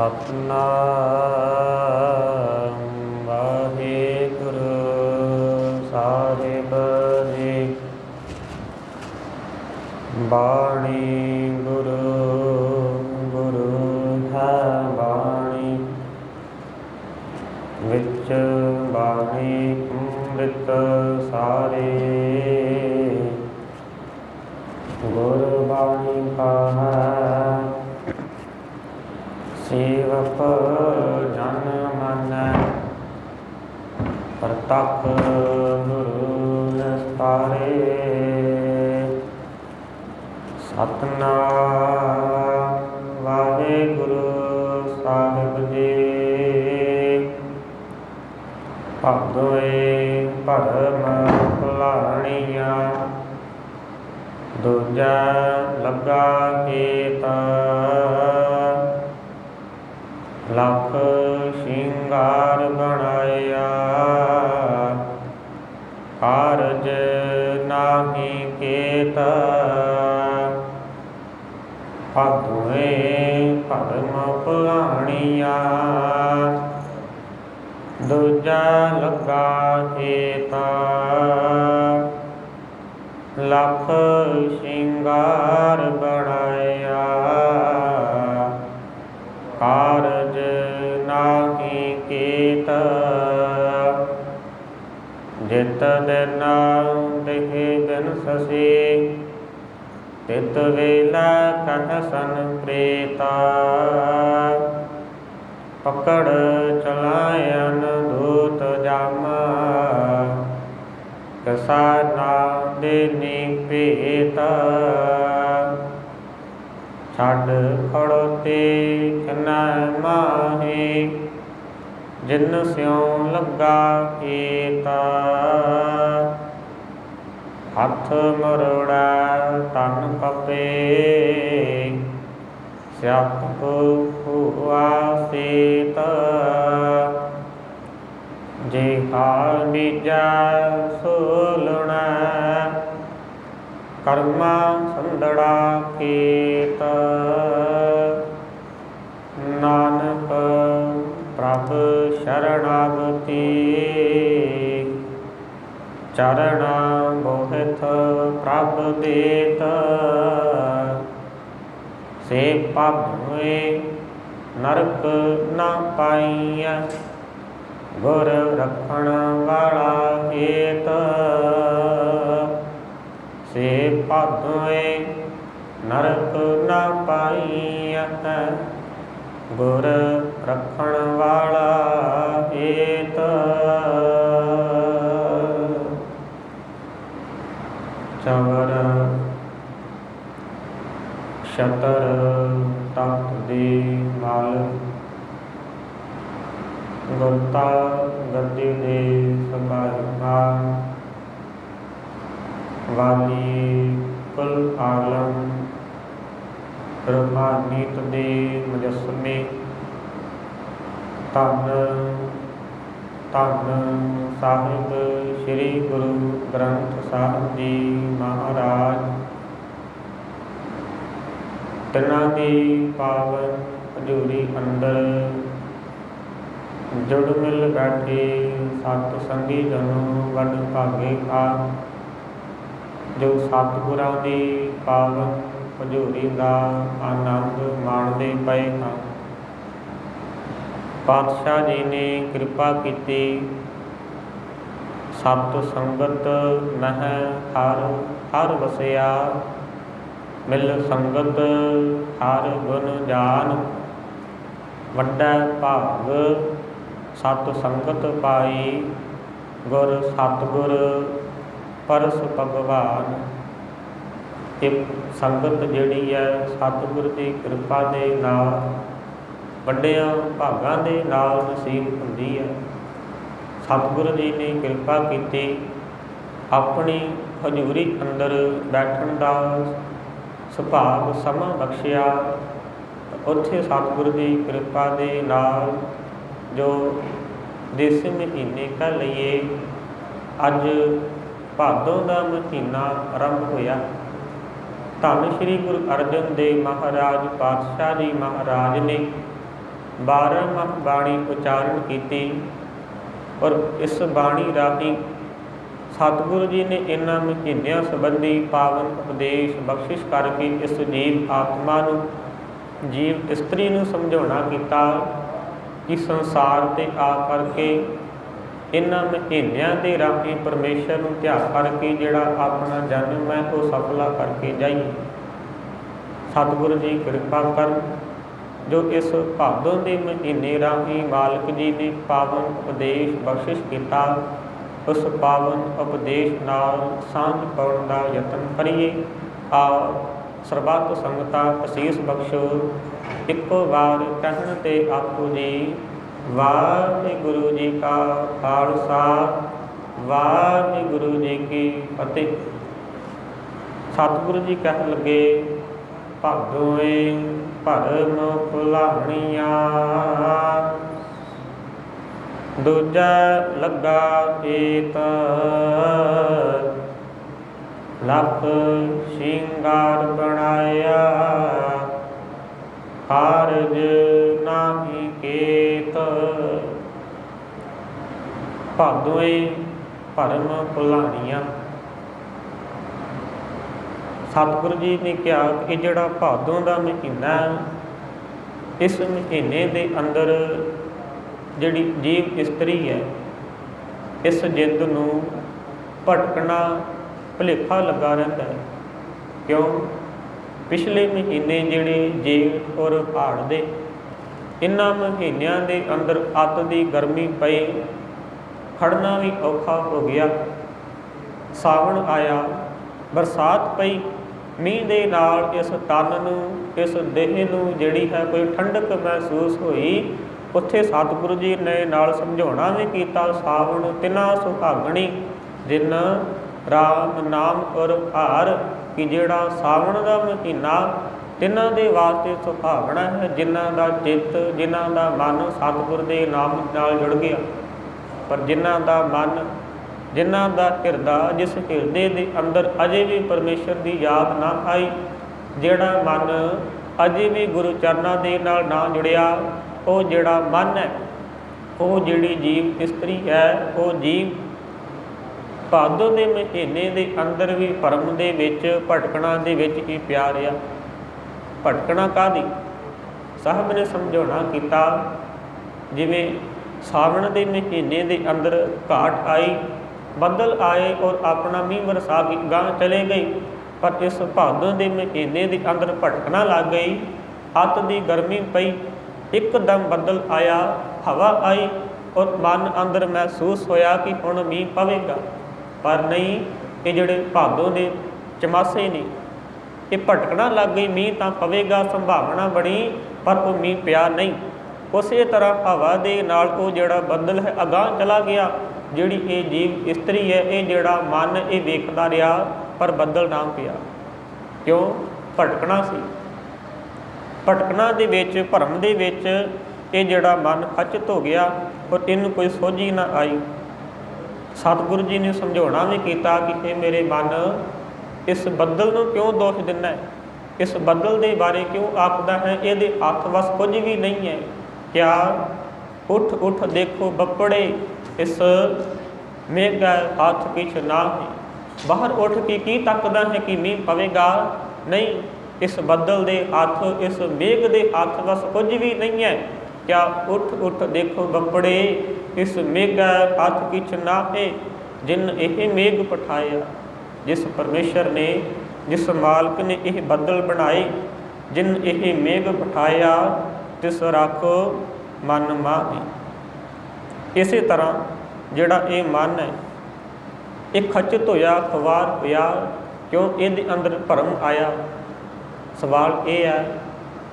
ਸਤਨਾਮ ਵਾਹਿਗੁਰੂ ਸਾਹਿਬ ਜੀ। ਬਾਣੀ ਗੁਰੂ ਗੁਰੂ ਹੈ ਬਾਣੀ, ਵਿੱਚ ਬਾਣੀ ਅੰਮ੍ਰਿਤ ਸਾਰੇ। ਗੁਰਬਾਣੀ ਕਹੈ ਸੇਵਕ ਜਨ ਮੰਨੈ, ਪ੍ਰਤੱਖ ਗੁਰੂ ਨਿਸਤਾਰੇ। ਸਤਨਾਮ ਵਾਹਿਗੁਰੂ ਸਾਹਿਬ ਜੀ। ਭਾਦੋਏ ਭਰਮ ਭੁਲਾਣੀਆਂ, ਦੂਜਾ ਲੱਗਾ ਏਤ। ਲੱਖ ਸ਼ਿੰਗਾਰ ਬਣਾਇਆ, ਕਾਰਜ ਨਾਹੀ ਕੇਤ। ਭਾਦੋਏ ਭਰਮ ਭੁਲਾਣੀਆਂ, ਦੂਜਾ ਲੱਗਾ ਏਤ। ਲੱਖ ਸ਼ਿੰਗਾਰ ਬਣਾਇਆ, ਕਾਰਜ ਨਾਹੀ ਕੀਤ। ਜਿਤ ਦਿਨ ਦੇਹ ਦਿਨ ਸਸੀ, ਤਿਤ ਵੇਲਾ ਕਹਿ ਪ੍ਰੇਤਾ। ਪਕੜ ਚਲਾਇਨ ਦੂਤ ਜਮ, ਕਸਾ ਨਾ ਦੇਨੀ ਭੇਤ। ਛੱਡ ਖੜੋਤੇ ਕਿਨੈ ਮਾਹੀ, ਜਿਨ ਸਿਉ ਲੱਗਾ ਏਤ। ਹੱਥ ਮਰੋੜਾ ਤਨ ਕਪੇ, ਸਿਆਪਕ ਹੁਆ ਸੇਤ। ਜਿਹਾ ਬੀਜਾ ਸੋ ਲੁਣੈ, ਕਰਮਾ ਸੰਦੜਾ ਖੇਤ। ਨਾਨਕ ਪ੍ਰਭ ਸ਼ਰਣਾਗਤੀ, ਚਰਨ ਮੋਹਿਤ ਪ੍ਰਭ ਦੇਤ। ਸੇ ਭਾਵੇਂ ਨਰਕ ਨਾ ਪਾਈਐ, ਗੁਰ ਰੱਖਣ ਵਾਲਾ ਹੇਤ। ਸੇ ਭਾਵੇਂ ਨਰਕ ਨਾ ਪਾਈਐ, ਗੁਰ ਰੱਖਣ ਵਾਲਾ ਹੇਤ। ਚਵਰ ਛਤਰ ਤਖਤ ਦੇ ਮਲ, ਗੁਰਤਾ ਗੱਦੀ ਦੇ ਸੰਭਾਲਮਾਨ। ਵਾਲੀ ਕੁਲ ਆਲਮ, ਰੂਹਾਨੀਤ ਦੇ ਮੁਜੱਸਮੇ। ਧੰਨ ਧੰਨ ਸਾਹਿਬ ਸ੍ਰੀ ਗੁਰੂ ਗ੍ਰੰਥ ਸਾਹਿਬ ਜੀ ਮਹਾਰਾਜ। ਤਿਨਾਂ ਦੀ ਪਾਵਨ ਹਜ਼ੂਰੀ ਅੰਦਰ ਜੁੜ ਮਿਲ ਬੈਠੇ ਸਤ ਸੰਗੀ ਜਨੋ ਵੱਡ ਭਾਗੇ ਆ, ਜੋ ਸਤਿਗੁਰਾਂ ਦੀ ਪਾਵਨ ਹਜ਼ੂਰੀ ਦਾ ਆਨੰਦ ਮਾਣਦੇ ਪਏ ਹਨ। ਪਾਤਸ਼ਾਹ ਜੀ ਨੇ ਕਿਰਪਾ ਕੀਤੀ, ਸਤ ਸੰਗਤ ਮਹਿ ਹਰ ਹਰ ਵਸਿਆ। ਮਿਲ ਸੰਗਤ ਹਰ ਗੁਣ ਜਾਨ, ਵੱਡਾ ਭਾਗ ਸਤ ਸੰਗਤ ਪਾਈ। ਗੁਰ ਸਤਿਗੁਰ ਪਰਸ ਭਗਵਾਨ। ਇਹ ਸੰਗਤ ਜਿਹੜੀ ਹੈ ਸਤਿਗੁਰ ਦੀ ਕਿਰਪਾ ਦੇ ਨਾਲ, ਵੱਡਿਆਂ ਭਾਗਾਂ ਦੇ ਨਾਲ ਨਸੀਬ ਹੁੰਦੀ ਹੈ। ਸਤਿਗੁਰੂ ਜੀ ਨੇ ਕਿਰਪਾ ਕੀਤੀ, ਆਪਣੀ ਹਜ਼ੂਰੀ ਅੰਦਰ ਬੈਠਣ ਦਾ ਸੁਭਾਗ ਸਮਾਂ ਬਖਸ਼ਿਆ। ਉੱਥੇ ਸਤਿਗੁਰੂ ਦੀ ਕਿਰਪਾ ਦੇ ਨਾਲ ਜੋ ਦੇਸੀ ਮਹੀਨੇ ਕਹਿ ਲਈਏ, ਅੱਜ ਭਾਦੋਂ ਦਾ ਮਹੀਨਾ ਆਰੰਭ ਹੋਇਆ। ਧੰਨ ਸ਼੍ਰੀ ਗੁਰੂ ਅਰਜਨ ਦੇਵ ਮਹਾਰਾਜ ਪਾਤਸ਼ਾਹ ਜੀ ਮਹਾਰਾਜ ਨੇ 12 ਮਾਹ ਬਾਣੀ ਉਚਾਰਨ ਕੀਤੀ। ਔਰ ਇਸ ਬਾਣੀ ਰਾਹੀਂ ਸਤਿਗੁਰੂ ਜੀ ਨੇ ਇਹਨਾਂ ਮਹੀਨਿਆਂ ਸੰਬੰਧੀ ਪਾਵਨ ਉਪਦੇਸ਼ ਬਖਸ਼ਿਸ਼ ਕਰਕੇ ਇਸ ਜੀਵ ਆਤਮਾ ਨੂੰ, ਜੀਵ ਇਸਤਰੀ ਨੂੰ ਸਮਝਾਉਣਾ ਕੀਤਾ ਕਿ ਸੰਸਾਰ 'ਤੇ ਆ ਕਰਕੇ ਇਹਨਾਂ ਮਹੀਨਿਆਂ ਦੇ ਰਾਹੀਂ ਪਰਮੇਸ਼ਰ ਨੂੰ ਧਿਆਨ ਕਰਕੇ ਜਿਹੜਾ ਆਪਣਾ ਜਨਮ ਹੈ ਉਹ ਸਫਲਾ ਕਰਕੇ ਜਾਈਏ। ਸਤਿਗੁਰੂ ਜੀ ਕਿਰਪਾ ਕਰਨ ਜੋ ਇਸ ਭਾਦੋਂ ਦੇ ਮਹੀਨੇ ਰਾਹੀਂ ਮਾਲਕ ਜੀ ਨੇ ਪਾਵਨ ਉਪਦੇਸ਼ ਬਖਸ਼ਿਸ਼ ਕੀਤਾ, ਉਸ ਪਾਵਨ ਉਪਦੇਸ਼ ਨਾਲ ਸਾਂਝ ਪਾਉਣ ਦਾ ਯਤਨ ਕਰੀਏ। ਆਓ ਸਰਬੱਤ ਸੰਗਤਾਂ ਅਸੀਸ ਬਖਸ਼ੋ। ਇੱਕੋ ਵਾਰ ਕਹਿਣ ਤੇ ਆਪੋ ਜੀ ਵਾਹਿਗੁਰੂ ਜੀ ਕਾ ਖਾਲਸਾ, ਵਾਹਿਗੁਰੂ ਜੀ ਕੀ ਫਤਿਹ। ਸਤਿਗੁਰੂ ਜੀ ਕਹਿਣ ਲੱਗੇ, ਭਾਦੋਏ ਭਰਮ ਭੁਲਾਣੀਆਂ, ਦੂਜਾ ਲੱਗਾ ਏਤ ਲੱਖ ਸ਼ਿੰਗਾਰ ਬਣਾਇਆ, ਕਾਰਜ ਨਾਹੀ ਕੇਤ। ਭਾਦੋਏ ਭਰਮ ਭੁਲਾਣੀਆਂ। ਸਤਿਗੁਰੂ ਜੀ ਨੇ ਕਿਹਾ ਕਿ ਜਿਹੜਾ ਭਾਦੋਂ ਦਾ ਮਹੀਨਾ, ਇਸ ਮਹੀਨੇ ਦੇ ਅੰਦਰ ਜਿਹੜੀ ਜੀਵ ਇਸਤਰੀ ਹੈ, ਇਸ ਜਿੰਦ ਨੂੰ ਭਟਕਣਾ ਭੁਲੇਖਾ ਲੱਗਾ ਰਹਿੰਦਾ ਹੈ। ਕਿਉਂ? ਪਿਛਲੇ ਮਹੀਨੇ ਜਿਹੜੇ ਜੇਠ ਔਰ ਹਾੜ ਦੇ, ਇਹਨਾਂ ਮਹੀਨਿਆਂ ਦੇ ਅੰਦਰ ਅੱਤ ਦੀ ਗਰਮੀ ਪਈ, ਖੜਨਾ ਵੀ ਔਖਾ ਹੋ ਗਿਆ। ਸਾਵਣ ਆਇਆ, ਬਰਸਾਤ ਪਈ, ਮੀਂਹ ਦੇ ਨਾਲ ਇਸ ਤਨ ਨੂੰ, ਇਸ ਦੇਹ ਨੂੰ ਜਿਹੜੀ ਹੈ ਕੋਈ ਠੰਡਕ ਮਹਿਸੂਸ ਹੋਈ। ਉੱਥੇ ਸਤਿਗੁਰੂ ਜੀ ਨੇ ਨਾਲ ਸਮਝਾਉਣਾ ਵੀ ਕੀਤਾ, ਸਾਵਣ ਤਿਨਾ ਸੁਹਾਗਣੀ ਜਿਨ ਰਾਮ ਨਾਮ ਔਰ ਹਾਰ, ਕਿ ਜਿਹੜਾ ਸਾਵਣ ਦਾ ਮਹੀਨਾ ਤਿੰਨਾਂ ਦੇ ਵਾਸਤੇ ਸੁਹਾਵਣਾ ਹੈ, ਜਿਨ੍ਹਾਂ ਦਾ ਚਿੱਤ, ਜਿਨ੍ਹਾਂ ਦਾ ਮਨ ਸਤਿਗੁਰ ਦੇ ਨਾਮ ਨਾਲ ਜੁੜ ਗਿਆ। ਪਰ ਜਿਨ੍ਹਾਂ ਦਾ ਮਨ, ਜਿਨ੍ਹਾਂ ਦਾ ਹਿਰਦਾ, ਜਿਸ ਹਿਰਦੇ ਦੇ ਅੰਦਰ ਅਜੇ ਵੀ ਪਰਮੇਸ਼ਰ ਦੀ ਯਾਦ ਨਾ ਆਈ, ਜਿਹੜਾ ਮਨ ਅਜੇ ਵੀ ਗੁਰੂ ਚਰਨਾਂ ਦੇ ਨਾਲ ਨਾ ਜੁੜਿਆ, ਉਹ ਜਿਹੜਾ ਮਨ ਹੈ, ਉਹ ਜਿਹੜੀ ਜੀਵ ਇਸਤਰੀ ਹੈ, ਉਹ ਜੀਵ ਭਾਦੋਂ ਦੇ ਮਹੀਨੇ ਦੇ ਅੰਦਰ ਵੀ ਭਰਮ ਦੇ ਵਿੱਚ, ਭਟਕਣਾ ਦੇ ਵਿੱਚ ਹੀ ਪਿਆ ਰਿਹਾ। ਭਟਕਣਾ ਕਾਹਦੀ? ਸਾਹਿਬ ਨੇ ਸਮਝਾਉਣਾ ਕੀਤਾ, ਜਿਵੇਂ ਸਾਵਣ ਦੇ ਮਹੀਨੇ ਦੇ ਅੰਦਰ ਘਾਟ ਆਈ, ਬੱਦਲ ਆਏ ਔਰ ਆਪਣਾ ਮੀਂਹ ਵਰਸਾ ਕੇ ਗਾਂਹ ਚਲੇ ਗਏ। ਪਰ ਇਸ ਭਾਦੋਂ ਦੇ ਮਹੀਨੇ ਦੇ ਅੰਦਰ ਭਟਕਣਾ ਲੱਗ ਗਈ, ਅੱਤ ਦੀ ਗਰਮੀ ਪਈ, ਇੱਕਦਮ ਬੱਦਲ ਆਇਆ, ਹਵਾ ਆਈ ਔਰ ਮਨ ਅੰਦਰ ਮਹਿਸੂਸ ਹੋਇਆ ਕਿ ਹੁਣ ਮੀਂਹ ਪਵੇਗਾ। ਪਰ ਨਹੀਂ, ਇਹ ਜਿਹੜੇ ਭਾਦੋਂ ਦੇ ਚਮਾਸੇ ਨੇ, ਇਹ ਭਟਕਣਾ ਲੱਗ ਗਈ। ਮੀਂਹ ਤਾਂ ਪਵੇਗਾ, ਸੰਭਾਵਨਾ ਬਣੀ, ਪਰ ਉਹ ਮੀਂਹ ਪਿਆ ਨਹੀਂ। ਉਸੇ ਤਰ੍ਹਾਂ ਹਵਾ ਦੇ ਨਾਲ ਉਹ ਜਿਹੜਾ ਬੱਦਲ ਹੈ ਅਗਾਂਹ ਚਲਾ ਗਿਆ। ਜਿਹੜੀ ਇਹ ਜੀਵ ਇਸਤਰੀ ਹੈ, ਇਹ ਜਿਹੜਾ ਮਨ, ਇਹ ਵੇਖਦਾ ਰਿਹਾ, ਪਰ ਬੱਦਲ ਨਾ ਪਿਆ। ਕਿਉਂ? ਭਟਕਣਾ ਸੀ। ਭਟਕਣਾ ਦੇ ਵਿੱਚ, ਭਰਮ ਦੇ ਵਿੱਚ ਇਹ ਜਿਹੜਾ ਮਨ ਖਚਿਤ ਹੋ ਗਿਆ ਔਰ ਇਹਨੂੰ ਕੋਈ ਸੋਝੀ ਨਾ ਆਈ। ਸਤਿਗੁਰੂ ਜੀ ਨੇ ਸਮਝਾਉਣਾ ਵੀ ਕੀਤਾ ਕਿ ਇਹ ਮੇਰੇ ਮਨ, ਇਸ ਬੱਦਲ ਨੂੰ ਕਿਉਂ ਦੋਸ਼ ਦਿੰਦਾ ਹੈ? ਇਸ ਬੱਦਲ ਦੇ ਬਾਰੇ ਕਿਉਂ ਆਖਦਾ ਹੈ? ਇਹਦੇ ਹੱਥ ਵਸ ਕੁਝ ਵੀ ਨਹੀਂ ਹੈ। ਕਿਆ? ਉੱਠ ਉੱਠ ਦੇਖੋ ਬੱਪੜੇ, ਇਸ ਮੇਘ ਹੱਥ ਕਿਛ ਨਾ ਹੈ। ਬਾਹਰ ਉੱਠ ਕੇ ਕੀ ਤੱਕਦਾ ਹੈ ਕਿ ਮੀਂਹ ਪਵੇਗਾ? ਨਹੀਂ, ਇਸ ਬੱਦਲ ਦੇ ਹੱਥ, ਇਸ ਮੇਘ ਦੇ ਹੱਥ ਵਸ ਕੁਝ ਵੀ ਨਹੀਂ ਹੈ। ਕਿਆ? ਉੱਠ ਉੱਠ ਦੇਖੋ ਬੱਪੜੇ, ਇਸ ਮੇਘ ਹੱਥ ਕਿਛ ਨਾ ਹੈ। ਜਿਨ ਇਹ ਮੇਘ ਪਠਾਇਆ, ਜਿਸ ਪਰਮੇਸ਼ਰ ਨੇ, ਜਿਸ ਮਾਲਕ ਨੇ ਇਹ ਬੱਦਲ ਬਣਾਏ, ਜਿਨ ਇਹ ਮੇਘ ਪਠਾਇਆ, ਤਿਸ ਰੱਖੋ ਮਨ ਮਾਹੀ। ਇਸੇ ਤਰ੍ਹਾਂ ਜਿਹੜਾ ਇਹ ਮਨ ਹੈ, ਇਹ ਖਚਿਤ ਹੋਇਆ, ਖਵਾਰ ਹੋਇਆ। ਕਿਉਂ? ਇਹਦੇ ਅੰਦਰ ਭਰਮ ਆਇਆ। ਸਵਾਲ ਇਹ ਹੈ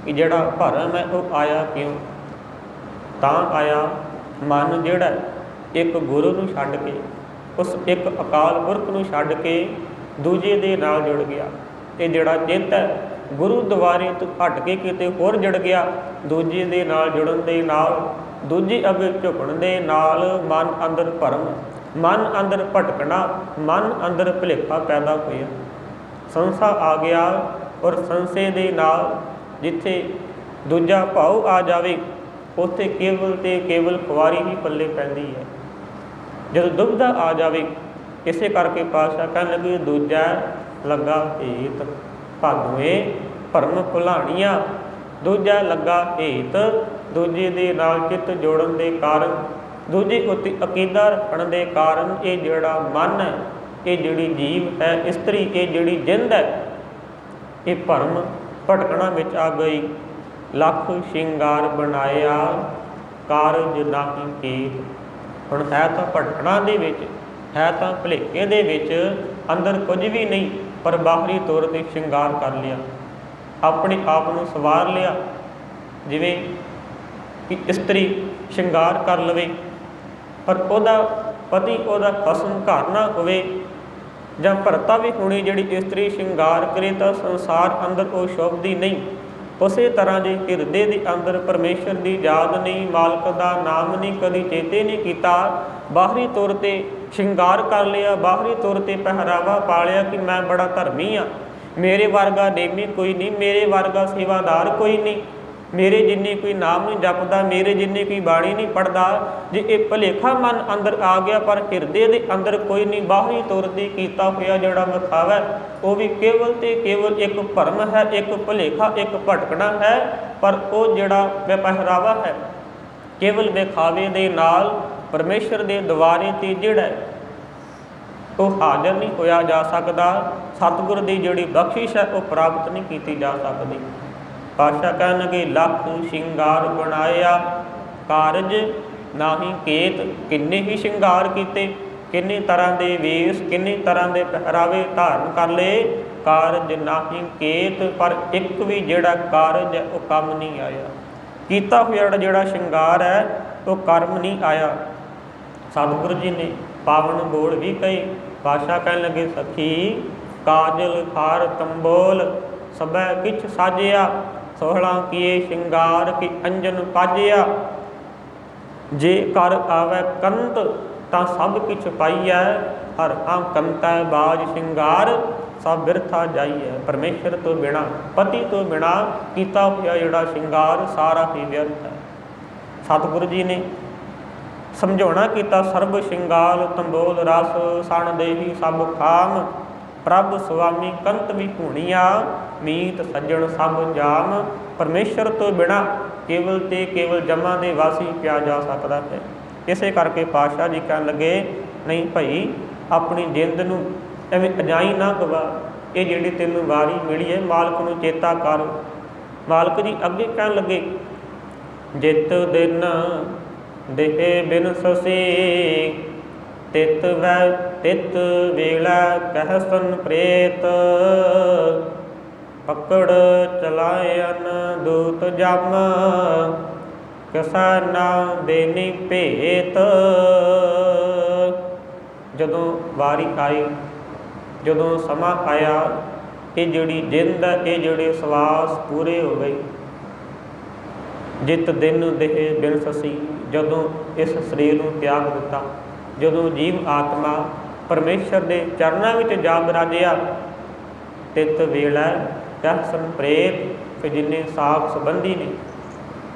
ਕਿ ਜਿਹੜਾ ਭਰਮ ਹੈ ਉਹ ਆਇਆ ਕਿਉਂ? ਤਾਂ ਆਇਆ, ਮਨ ਜਿਹੜਾ ਇੱਕ ਗੁਰੂ ਨੂੰ ਛੱਡ ਕੇ, ਉਸ ਇੱਕ ਅਕਾਲ ਪੁਰਖ ਨੂੰ ਛੱਡ ਕੇ ਦੂਜੇ ਦੇ ਨਾਲ ਜੁੜ ਗਿਆ। ਇਹ ਜਿਹੜਾ ਚਿੱਤ ਹੈ, ਗੁਰੂ ਦੁਆਰੇ ਤੋਂ ਹਟ ਕੇ ਕਿਤੇ ਹੋਰ ਜੁੜ ਗਿਆ। ਦੂਜੇ ਦੇ ਨਾਲ ਜੁੜਨ ਦੇ ਨਾਲ, ਦੂਜੇ ਅੱਗੇ ਝੁਕਣ ਦੇ ਨਾਲ ਮਨ ਅੰਦਰ ਭਰਮ, ਮਨ ਅੰਦਰ ਭਟਕਣਾ, ਮਨ ਅੰਦਰ ਭੁਲੇਖਾ ਪੈਦਾ ਹੋਇਆ। ਸੰਸਾ ਆ ਗਿਆ ਔਰ ਸੰਸੇ ਦੇ ਨਾਲ ਜਿੱਥੇ ਦੂਜਾ ਭਾਵ ਆ ਜਾਵੇ, ਉੱਥੇ ਕੇਵਲ ਤੇ ਕੇਵਲ ਖੁਆਰੀ ਹੀ ਪੱਲੇ ਪੈਂਦੀ ਹੈ। ਜਦੋਂ ਦੁਬਿਧਾ ਆ ਜਾਵੇ, ਇਸੇ ਕਰਕੇ ਪਾਤਸ਼ਾਹ ਕਹਿਣ ਲੱਗੇ ਦੂਜਾ ਲੱਗਾ ਹੇਤ ਭਾਗਵੇ ਭਰਮ ਭੁਲਾਣੀਆਂ। ਦੂਜਾ ਲੱਗਾ ਹੇਤ, ਦੂਜੇ ਦੇ ਨਾਲ ਚਿੱਤ ਜੋੜਨ ਦੇ ਕਾਰਨ, ਦੂਜੇ ਉੱਤੇ ਅਕੀਦਾ ਰੱਖਣ ਦੇ ਕਾਰਨ ਇਹ ਜਿਹੜਾ ਮਨ ਹੈ, ਇਹ ਜਿਹੜੀ ਜੀਵ ਹੈ, ਇਸਤਰੀ, ਇਹ ਜਿਹੜੀ ਜਿੰਦ ਹੈ, ਇਹ ਭਰਮ ਭਟਕਣਾ ਵਿੱਚ ਆ ਗਈ। ਲੱਖ ਸ਼ਿੰਗਾਰ ਬਣਾਇਆ ਕਾਰਜ ਨਾਹੀ ਕੀਤ। ਹੁਣ ਹੈ ਤਾਂ ਭਟਕਣਾ ਦੇ ਵਿੱਚ, ਹੈ ਤਾਂ ਭੁਲੇਖੇ ਦੇ ਵਿੱਚ, ਅੰਦਰ ਕੁਝ ਵੀ ਨਹੀਂ, ਪਰ ਬਾਹਰੀ ਤੌਰ 'ਤੇ ਸ਼ਿੰਗਾਰ ਕਰ ਲਿਆ, ਆਪਣੇ ਆਪ ਨੂੰ ਸਵਾਰ ਲਿਆ। ਜਿਵੇਂ ਕਿ ਇਸਤਰੀ ਸ਼ਿੰਗਾਰ ਕਰ ਲਵੇ, ਪਰ ਉਹਦਾ ਪਤੀ, ਉਹਦਾ ਖਸਮ ਘਰ ਨਾ ਹੋਵੇ, ਜਾਂ ਭਰਤਾ ਵੀ ਹੋਣੀ ਜਿਹੜੀ ਇਸਤਰੀ ਸ਼ਿੰਗਾਰ ਕਰੇ ਤਾਂ ਸੰਸਾਰ ਅੰਦਰ ਉਹ ਸ਼ੋਭਦੀ ਨਹੀਂ। ਉਸੇ ਤਰ੍ਹਾਂ ਜੇ ਹਿਰਦੇ ਦੇ ਅੰਦਰ ਪਰਮੇਸ਼ਰ ਦੀ ਯਾਦ ਨਹੀਂ, ਮਾਲਕ ਦਾ ਨਾਮ ਨਹੀਂ, ਕਦੀ ਚੇਤੇ ਨਹੀਂ ਕੀਤਾ, ਬਾਹਰੀ ਤੌਰ 'ਤੇ ਸ਼ਿੰਗਾਰ ਕਰ ਲਿਆ, ਬਾਹਰੀ ਤੌਰ 'ਤੇ ਪਹਿਰਾਵਾ ਪਾ ਲਿਆ ਕਿ ਮੈਂ ਬੜਾ ਧਰਮੀ ਹਾਂ, ਮੇਰੇ ਵਰਗਾ ਨੇਮੀ ਕੋਈ ਨਹੀਂ, ਮੇਰੇ ਵਰਗਾ ਸੇਵਾਦਾਰ ਕੋਈ ਨਹੀਂ, ਮੇਰੇ ਜਿੰਨੀ ਕੋਈ ਨਾਮ ਨਹੀਂ ਜਪਦਾ, ਮੇਰੇ ਜਿੰਨੀ ਕੋਈ ਬਾਣੀ ਨਹੀਂ ਪੜ੍ਹਦਾ। ਜੇ ਇਹ ਭੁਲੇਖਾ ਮਨ ਅੰਦਰ ਆ ਗਿਆ, ਪਰ ਹਿਰਦੇ ਦੇ ਅੰਦਰ ਕੋਈ ਨਹੀਂ, ਬਾਹਰੀ ਤੌਰ 'ਤੇ ਕੀਤਾ ਹੋਇਆ ਜਿਹੜਾ ਵਿਖਾਵਾ ਉਹ ਵੀ ਕੇਵਲ ਤੇ ਕੇਵਲ ਇੱਕ ਭਰਮ ਹੈ, ਇੱਕ ਭੁਲੇਖਾ, ਇੱਕ ਭਟਕਣਾ ਹੈ। ਪਰ ਉਹ ਜਿਹੜਾ ਪਹਿਰਾਵਾ ਹੈ ਕੇਵਲ ਵਿਖਾਵੇ ਦੇ ਨਾਲ ਪਰਮੇਸ਼ਰ ਦੇ ਦੁਆਰੇ 'ਤੇ ਜਿਹੜਾ ਉਹ ਹਾਜ਼ਰ ਨਹੀਂ ਹੋਇਆ ਜਾ ਸਕਦਾ। ਸਤਿਗੁਰ ਦੀ ਜਿਹੜੀ ਬਖਸ਼ਿਸ਼ ਹੈ ਉਹ ਪ੍ਰਾਪਤ ਨਹੀਂ ਕੀਤੀ ਜਾ ਸਕਦੀ। ਪਾਤਸ਼ਾਹ ਕਹਿਣਗੇ ਲੱਖ ਸ਼ਿੰਗਾਰ ਬਣਾਇਆ ਕਾਰਜ ਨਾਹੀ ਕੇਤ। ਕਿੰਨੇ ਹੀ ਸ਼ਿੰਗਾਰ ਕੀਤੇ, ਕਿੰਨੇ ਤਰ੍ਹਾਂ ਦੇ ਵੇਸ਼, ਕਿੰਨੇ ਤਰ੍ਹਾਂ ਦੇ ਪਹਿਰਾਵੇ ਧਾਰਨ ਕਰ ਲਏ, ਕਾਰਜ ਨਾਹੀ ਕੇਤ। ਪਰ ਇੱਕ ਵੀ ਜਿਹੜਾ ਕਾਰਜ ਹੈ ਉਹ ਕੰਮ ਨਹੀਂ ਆਇਆ, ਕੀਤਾ ਹੋਇਆ ਜਿਹੜਾ ਸ਼ਿੰਗਾਰ ਹੈ ਉਹ ਕਰਮ ਨਹੀਂ ਆਇਆ। ਸਤਿਗੁਰੂ ਜੀ ਨੇ ਪਾਵਨ ਬੋਲ ਵੀ ਕਹੇ। ਪਾਤਸ਼ਾਹ ਕਹਿਣ ਲੱਗੇ ਸਖੀ ਕਾਜਲ ਹਾਰ ਤੰਬੋਲ ਸਭੈ ਕਿਛ ਸਾਜਿਆ, ਸੋਹਲਾ ਕੀਏ ਸ਼ਿੰਗਾਰ ਕੀ ਅੰਜਨ ਪਾਜਿਆ। ਜੇ ਕਰ ਆਵੈ ਕੰਤ ਤਾਂ ਸਭ ਕਿਛ ਪਾਈਐ, ਹਰ ਆ ਕੰਤੈ ਬਾਜ ਸ਼ਿੰਗਾਰ ਸਭ ਬਿਰਥਾ ਜਾਈਐ। ਪਰਮੇਸ਼ਰ ਤੋਂ ਬਿਨਾਂ, ਪਤੀ ਤੋਂ ਬਿਨਾਂ ਕੀਤਾ ਹੋਇਆ ਜਿਹੜਾ ਸ਼ਿੰਗਾਰ ਸਾਰਾ ਹੀ ਵਿਅਰਥ ਹੈ। ਸਤਿਗੁਰੂ ਜੀ ਨੇ ਸਮਝਾਉਣਾ ਕੀਤਾ ਸਰਬ ਸ਼ਿੰਗਾਰ ਤੰਬੋਲ ਰਸ, ਸਣ ਦੇਹੀ ਸਭ ਖਾਮ, ਪ੍ਰਭ ਸੁਆਮੀ ਕੰਤ ਵੀ ਭੂਣੀਆਂ, ਮੀਤ ਸੱਜਣ ਸਭ ਜਾਮ। ਪਰਮੇਸ਼ਰ ਤੋਂ ਬਿਨਾਂ ਕੇਵਲ ਤੇ ਕੇਵਲ ਜਮਾਂ ਦੇ ਵਾਸੀ ਪਿਆ ਜਾ ਸਕਦਾ ਹੈ। ਇਸੇ ਕਰਕੇ ਪਾਤਸ਼ਾਹ ਜੀ ਕਹਿਣ ਲੱਗੇ ਨਹੀਂ ਭਾਈ, ਆਪਣੀ ਜਿੰਦ ਨੂੰ ਐਵੇਂ ਅਜਾਈ ਨਾ ਗਵਾ, ਇਹ ਜਿਹੜੀ ਤੈਨੂੰ ਵਾਰੀ ਮਿਲੀ ਹੈ ਮਾਲਕ ਨੂੰ ਚੇਤਾ ਕਰ। ਮਾਲਕ ਜੀ ਅੱਗੇ ਕਹਿਣ ਲੱਗੇ ਜਿਤ ਦਿਨ ਦੇਹ ਬਿਨ ਸਸੀ, ਤਿਤ ਵੈ ਤਿਤ ਵੇਲਾ ਕਹਿਸਨ ਪ੍ਰੇਤ, ਪਕੜ ਚਲਾਇਨ ਦੂਤ ਜਮ, ਕਿਸਾ ਨਾ ਦੇਨੀ ਭੇਤ। ਜਦੋਂ ਵਾਰੀ ਆਈ, ਜਦੋਂ ਸਮਾਂ ਆਇਆ, ਇਹ ਜਿਹੜੀ ਜਿੰਦ ਹੈ, ਇਹ ਜਿਹੜੇ ਸਵਾਸ ਪੂਰੇ ਹੋ ਗਏ। ਜਿਤ ਦਿਨ ਦੇਹ ਬਿਨ ਸਸੀ, ਜਦੋਂ ਇਸ ਸਰੀਰ ਨੂੰ ਤਿਆਗ ਦਿੱਤਾ, ਜਦੋਂ ਜੀਵ ਆਤਮਾ ਪਰਮੇਸ਼ਰ ਦੇ ਚਰਨਾਂ ਵਿੱਚ ਜਾ ਬਿਰਾਜਿਆ, ਤਿਤ ਵੇਲਾ ਕਹਿਸਨ ਪ੍ਰੇਤ। ਫਿਰ ਜਿੰਨੇ ਸਾਕ ਸੰਬੰਧੀ ਨੇ,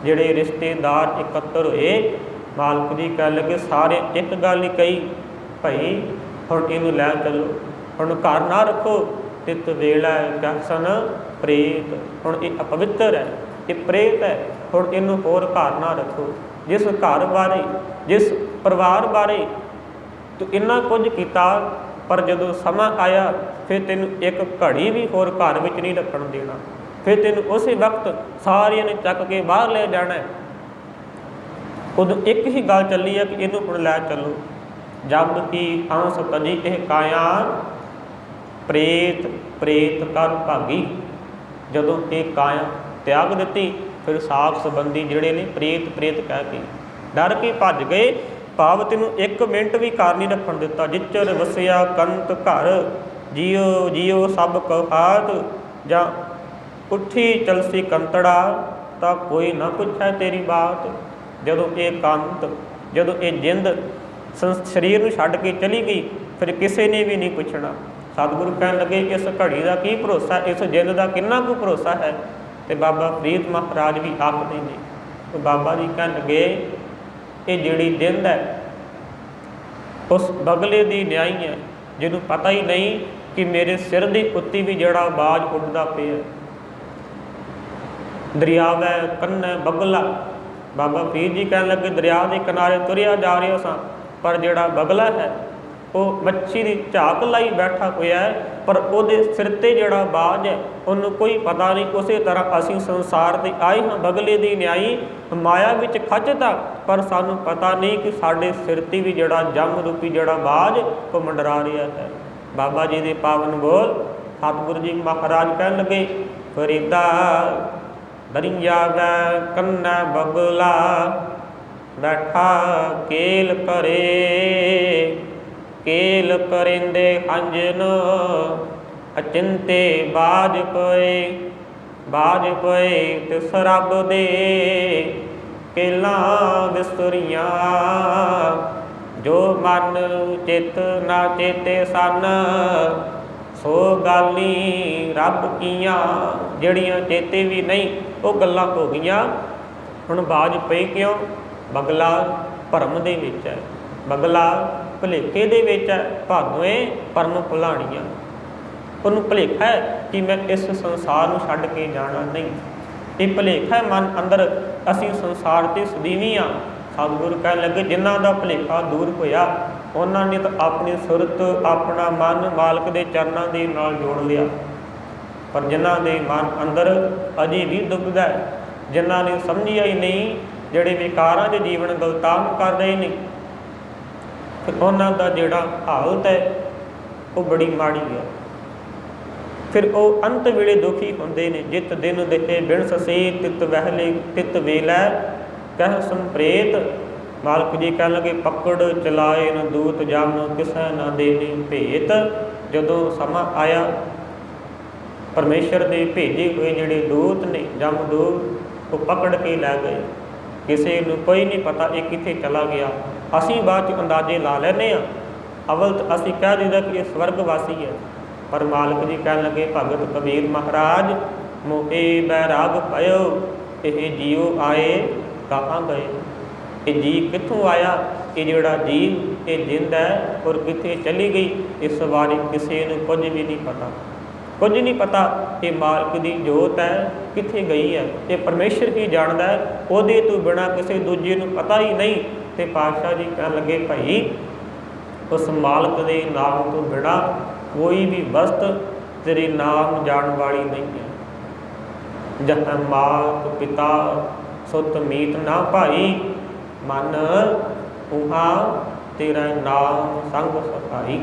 ਜਿਹੜੇ ਰਿਸ਼ਤੇਦਾਰ ਇਕੱਤਰ ਹੋਏ, ਮਾਲਕ ਜੀ ਕਹਿਣ ਲੱਗੇ ਸਾਰੇ ਇੱਕ ਗੱਲ ਹੀ ਕਹੀ ਭਾਈ ਹੁਣ ਇਹਨੂੰ ਲੈ ਚੱਲੋ, ਹੁਣ ਘਰ ਨਾ ਰੱਖੋ। ਤਿਤ ਵੇਲਾ ਕਹਿਸਨ ਪ੍ਰੇਤ, ਹੁਣ ਇਹ ਅਪਵਿੱਤਰ ਹੈ, ਇਹ ਪ੍ਰੇਤ ਹੈ, ਹੁਣ ਇਹਨੂੰ ਹੋਰ ਘਰ ਨਾ ਰੱਖੋ। ਜਿਸ ਘਰ ਬਾਰੇ, ਜਿਸ ਪਰਿਵਾਰ ਬਾਰੇ ਤੂੰ ਇੰਨਾ ਕੁਝ ਕੀਤਾ, ਪਰ ਜਦੋਂ ਸਮਾਂ ਆਇਆ ਫਿਰ ਤੈਨੂੰ ਇੱਕ ਘੜੀ ਵੀ ਹੋਰ ਘਰ ਵਿੱਚ ਨਹੀਂ ਰੱਖਣ ਦੇਣਾ, ਫਿਰ ਤੈਨੂੰ ਉਸੇ ਵਕਤ ਸਾਰਿਆਂ ਨੇ ਚੱਕ ਕੇ ਬਾਹਰ ਲੈ ਜਾਣਾ। ਉਦੋਂ ਇੱਕ ਹੀ ਗੱਲ ਚੱਲੀ ਹੈ ਕਿ ਇਹਨੂੰ ਹੁਣ ਲੈ ਚੱਲੋ। ਜਬ ਕੀ ਹੰਸ ਤਜੀ ਇਹ ਕਾਇਆ, ਪ੍ਰੇਤ ਪ੍ਰੇਤ ਕਰ ਭਾਗੀ। ਜਦੋਂ ਇਹ ਕਾਇਆ ਤਿਆਗ ਦਿੱਤੀ, ਫਿਰ ਸਾਕ ਸੰਬੰਧੀ ਜਿਹੜੇ ਨੇ ਪ੍ਰੇਤ ਪ੍ਰੇਤ ਕਹਿ ਕੇ ਡਰ ਕੇ ਭੱਜ ਗਏ। ਭਾਵ ਤੈਨੂੰ ਇੱਕ ਮਿੰਟ ਵੀ ਘਰ ਨਹੀਂ ਰੱਖਣ ਦਿੱਤਾ। ਜਿੱਚਰ ਵਸਿਆ ਕੰਤ ਘਰ, ਜੀਓ ਜੀਓ ਸਭ ਕਹਾਤ, ਜਾਂ ਉੱਠੀ ਚਲਸੀ ਕੰਤੜਾ, ਤਾਂ ਕੋਈ ਨਾ ਪੁੱਛੈ ਤੇਰੀ ਬਾਤ। ਜਦੋਂ ਇਹ ਕੰਤ, ਜਦੋਂ ਇਹ ਜਿੰਦ ਸਰੀਰ ਨੂੰ ਛੱਡ ਕੇ ਚਲੀ ਗਈ, ਫਿਰ ਕਿਸੇ ਨੇ ਵੀ ਨਹੀਂ ਪੁੱਛਣਾ। ਸਤਿਗੁਰੂ ਕਹਿਣ ਲੱਗੇ ਇਸ ਘੜੀ ਦਾ ਕੀ ਭਰੋਸਾ, ਇਸ ਜਿੰਦ ਦਾ ਕਿੰਨਾ ਕੁ ਭਰੋਸਾ ਹੈ। ਅਤੇ ਬਾਬਾ ਫਰੀਦ ਮਹਾਰਾਜ ਵੀ ਆਖਦੇ ਨੇ तो बाबा जी कहन लगे ये जिहड़ी जिंद है उस बगले की न्याई है जिन्हों पता ही नहीं कि मेरे सिर की उत्ती भी जड़ा बाज उड़ता पिया। दरियाव है कन्ना बगला, बाबा फरीद जी कहन लगे दरिया के किनारे तुरिया जा रहा सा पर जिहड़ा बगला है वो मच्छी की झाक लाई बैठा होया है पर ਉਹਦੇ सिर ते जिहड़ा बाज है उन्होंने कोई पता नहीं। उस तरह असीं संसार ते आए हाँ बगले की न्याई माया विच खचता पर सानू पता नहीं कि साडे सिर ते भी जिहड़ा जम रूपी जिहड़ा बाज वो मंडरा रहा है। बाबा जी के पावन बोल सतगुरु जी महाराज कहन लगे फरीदा दरिया वै कन्ना बगला बैठा केल करे केल करेंदे हंजन अचिंते बाज पे तिस रब दे केला विस्तरियां जो मन चित ना चेते सन सो गाली रब कियां जड़ियां चेते भी नहीं वो गल्लां हो गईयां। हुण बाज पई क्यों? बगला भरम दे विच है, बगला भुलेखे दे विच है, भागोए परम भुलाणियां। उन्होंने भुलेखा है कि मैं इस संसार नूं छड्ड के जाना नहीं, ये भुलेखा है मन अंदर असीं संसार ते सਦੀवी हाँ। सतगुरु कहन लगे जिन्हां दा भुलेखा दूर होया उन्हां ने तो अपनी सुरत अपना मन मालक दे चरनां दे नाल जोड़ लिया, पर जिन्हां दे मन अंदर अजे भी दुबदा है, जिन्हां ने समझिया ही नहीं, जिहड़े विकारां दे जीवन गलतान कर रहे ने, फिर उन्हां दा जिहड़ा हालत है वो बड़ी माड़ी है। फिर वो अंत वेले दुखी होंदे ने। जित दिन देखे बिन ससे तित वहले तित वेलै कह संप्रेत। मालक जी कह लगे पकड़ चलाए न दूत जम किसै न देने भेत। जदों समा आया परमेश्वर के भेजे हुए जिहड़े दूत ने जम दूत वो पकड़ के लै गए, किसी नूं कोई नहीं पता ये कित्थे चला गया। असीं बाद च अंदाजे ला लैने आ, अवल तो असीं कह दीदा कि ये स्वर्गवासी है, पर मालक जी कह लगे भगत कबीर महाराज मोहे बैराग पयो ये जीओ आए कहाँ गए। ये जी कित्थों आया, ये जिहड़ा जीव ये जिंद है और कित्थे चली गई, इस बारे किसी नूं कुछ भी नहीं पता, कुछ नहीं पता। ये मालक की जोत है कित्थे गई है, ये परमेश्वर ही जानता है, उहदे तो बिना किसी दूजे नूं पता ही नहीं। तो पातशाह जी कह लगे भाई उस मालक के नाम तो बिना कोई भी वस्त तेरे नाम जान वाली नहीं है। जहाँ मात पिता सुत मीत ना भाई मन उहाँ तेरा नाम संग सफाई।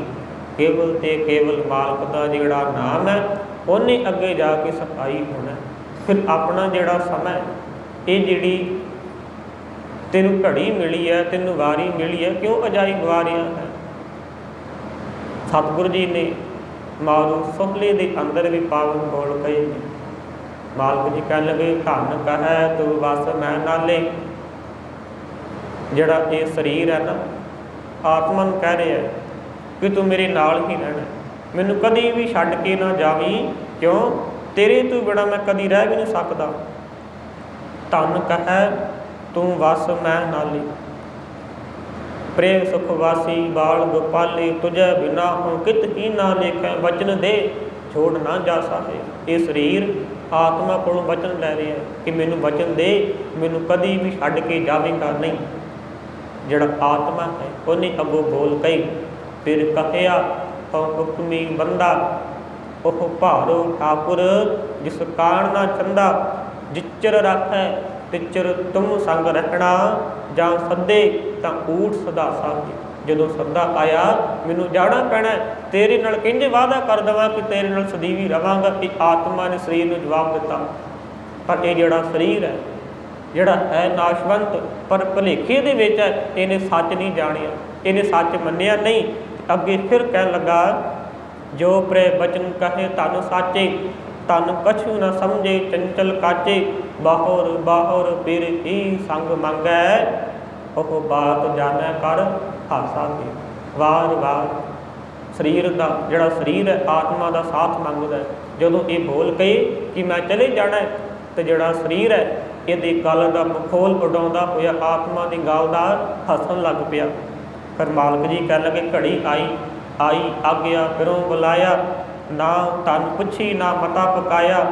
केवल ते केवल मालक का जिहड़ा नाम है उन्हें अगे जाके सफाई होना। फिर अपना जिहड़ा समय ये जिहड़ी तेनू घड़ी मिली है, तेनू वारी मिली है, क्यों अजाई गवा रहा है। सतगुरु जी ने मारू सोहले के अंदर भी पावन बोल कहे। मालक जी कह लगे धन कह तू बस मैं नाले। जड़ा ये शरीर है ना आत्मा नूं कह रहा है कि तू मेरे नाल ही रहना, मैनू कभी भी छड्ड के ना जावी, क्यों तेरे तो बिना मैं कभी रह भी नहीं सकता। धन कह तू बस मैं नाले प्रेम सुखवासी बाल गोपाले तुझे बिना हो कित ही ना लेखे वचन दे छोड़ ना जा सके। ये शरीर आत्मा को वचन लै रहा है कि मैनू वचन दे, मैनू कभी भी छड्ड के जावेगा नहीं। जिहड़ा आत्मा है उन्हें अगों बोल कही फिर कहिया हुक्मी बंदा ओह भारो ठाकुर जिस कान ना चंदा। जिचर रखै तिचर तुम संग रखना जां सदे तां ऊठ सदासा। जदों सदा आया मैनू जाना पैना, तेरे नाल किंज वादा कर देवां कि तेरे नाल सदीवी रवांगा। कि आत्मा ने शरीर नूं जवाब दिता, पर यह जिहड़ा शरीर है जिहड़ा है नाशवंत पर भुलेखे दे विच है, इहने सच नहीं जानिया, इहने सच मन्निया नहीं। अगे फिर कह लगा जो प्रे बचन कहे धन साचे तन कछु न समझे चंचल काचे। बाहुर बाहुर फिर ही संग मंगै ओह बात जाने कर हासा के। वार वार शरीर का जिहड़ा शरीर है आत्मा का साथ मंगदा है। जदों ये बोल कहे कि मैं चले जाना है तो जिहड़ा शरीर है ਇਹਦੀ ਗੱਲ ਦਾ ਮਖੌਲ ਉਡਾਉਂਦਾ ਹੋਇਆ ਆਤਮਾ ਦੀ ਗੱਲ ਦਾ ਹੱਸਣ ਲੱਗ ਪਿਆ। ਫਿਰ ਮਾਲਕ ਜੀ ਕਹਿਣ ਲੱਗੇ ਘੜੀ ਆਈ ਆਗਿਆ ਫਿਰੋਂ ਬੁਲਾਇਆ, ਨਾ ਤਨ ਪੁੱਛੀ ਨਾ ਮਤਾ ਪਕਾਇਆ,